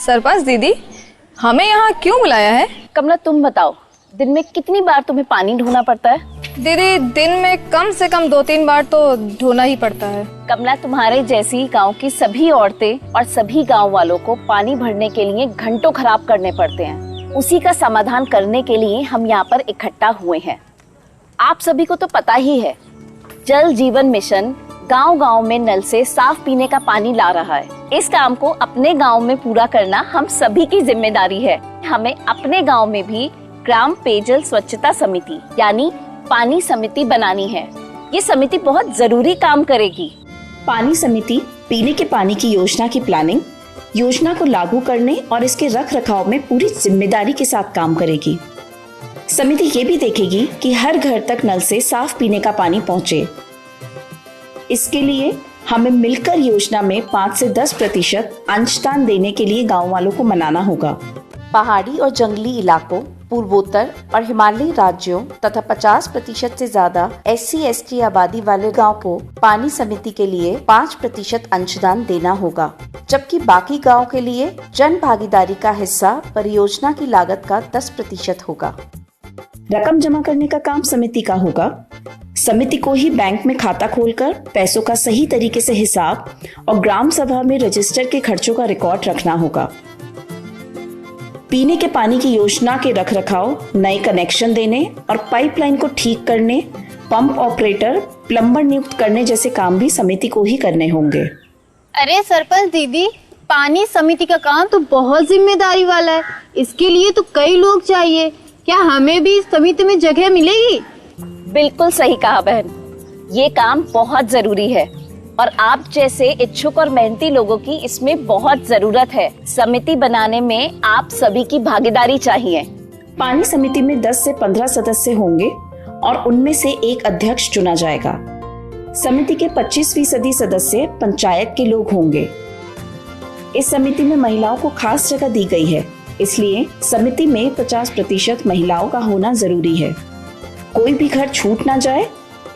सरपंच दीदी, हमें यहाँ क्यों बुलाया है? कमला तुम बताओ, दिन में कितनी बार तुम्हें पानी ढोना पड़ता है? दीदी, दिन में कम से कम 2-3 बार तो ढोना ही पड़ता है। कमला, तुम्हारे जैसी गांव की सभी औरतें और सभी गांव वालों को पानी भरने के लिए घंटों खराब करने पड़ते हैं। उसी का समाधान करने के लिए हम यहाँ पर इकट्ठा हुए हैं। आप सभी को तो पता ही है, जल जीवन मिशन गांव-गांव में नल से साफ पीने का पानी ला रहा है। इस काम को अपने गांव में पूरा करना हम सभी की जिम्मेदारी है। हमें अपने गांव में भी ग्राम पेयजल स्वच्छता समिति यानी पानी समिति बनानी है। ये समिति बहुत जरूरी काम करेगी। पानी समिति पीने के पानी की योजना की प्लानिंग, योजना को लागू करने और इसके रख रखाव में पूरी जिम्मेदारी के साथ काम करेगी। समिति ये भी देखेगी कि हर घर तक नल से साफ पीने का पानी पहुंचे। इसके लिए हमें मिलकर योजना में 5 से 10% अंशदान देने के लिए गांव वालों को मनाना होगा। पहाड़ी और जंगली इलाकों, पूर्वोत्तर और हिमालयी राज्यों तथा 50% से ज्यादा SC/ST आबादी वाले गांव को पानी समिति के लिए 5% अंशदान देना होगा, जबकि बाकी गांव के लिए जन भागीदारी का हिस्सा परियोजना की लागत का 10% होगा। रकम जमा करने का काम समिति का होगा। समिति को ही बैंक में खाता खोलकर पैसों का सही तरीके से हिसाब और ग्राम सभा में रजिस्टर के खर्चों का रिकॉर्ड रखना होगा। पीने के पानी की योजना के रखरखाव, नए कनेक्शन देने और पाइपलाइन को ठीक करने, पंप ऑपरेटर, प्लम्बर नियुक्त करने जैसे काम भी समिति को ही करने होंगे। अरे सरपंच दीदी, पानी समिति का काम तो बहुत जिम्मेदारी वाला है। इसके लिए तो कई लोग चाहिए। क्या हमें भी इस समिति में जगह मिलेगी? बिल्कुल सही कहा बहन, ये काम बहुत जरूरी है और आप जैसे इच्छुक और मेहनती लोगों की इसमें बहुत जरूरत है। समिति बनाने में आप सभी की भागीदारी चाहिए। पानी समिति में 10 से 15 सदस्य होंगे और उनमें से एक अध्यक्ष चुना जाएगा। समिति के 25% सदस्य पंचायत के लोग होंगे। इस समिति में महिलाओं को खास जगह दी गई है, इसलिए समिति में 50% महिलाओं का होना जरूरी है। कोई भी घर छूट ना जाए,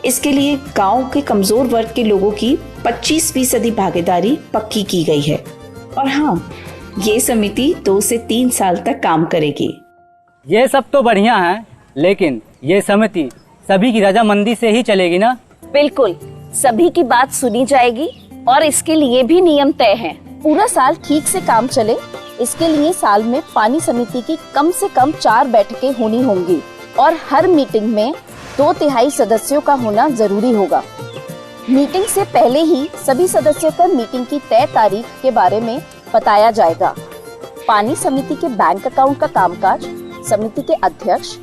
इसके लिए गांव के कमजोर वर्ग के लोगों की 25% भागीदारी पक्की की गई है। और हाँ, ये समिति 2 से 3 साल तक काम करेगी। ये सब तो बढ़िया है, लेकिन ये समिति सभी की रजामंदी से ही चलेगी ना? बिल्कुल, सभी की बात सुनी जाएगी और इसके लिए भी नियम तय हैं। पूरा साल ठीक से काम चले, इसके लिए साल में पानी समिति की कम से कम 4 बैठकें होनी होंगी और हर मीटिंग में 2/3 सदस्यों का होना जरूरी होगा। मीटिंग से पहले ही सभी सदस्यों को मीटिंग की तय तारीख के बारे में बताया जाएगा। पानी समिति के बैंक अकाउंट का कामकाज समिति के अध्यक्ष,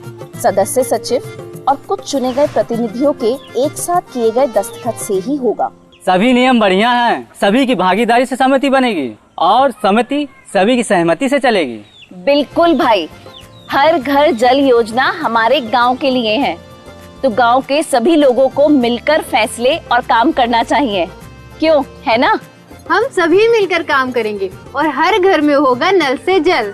सदस्य सचिव और कुछ चुने गए प्रतिनिधियों के एक साथ किए गए दस्तखत से ही होगा। सभी नियम बढ़िया हैं, सभी की भागीदारी से समिति बनेगी और समिति सभी की सहमति से चलेगी। बिल्कुल भाई, हर घर जल योजना हमारे गांव के लिए है, तो गांव के सभी लोगों को मिलकर फैसले और काम करना चाहिए। क्यों, है ना? हम सभी मिलकर काम करेंगे और हर घर में होगा नल से जल।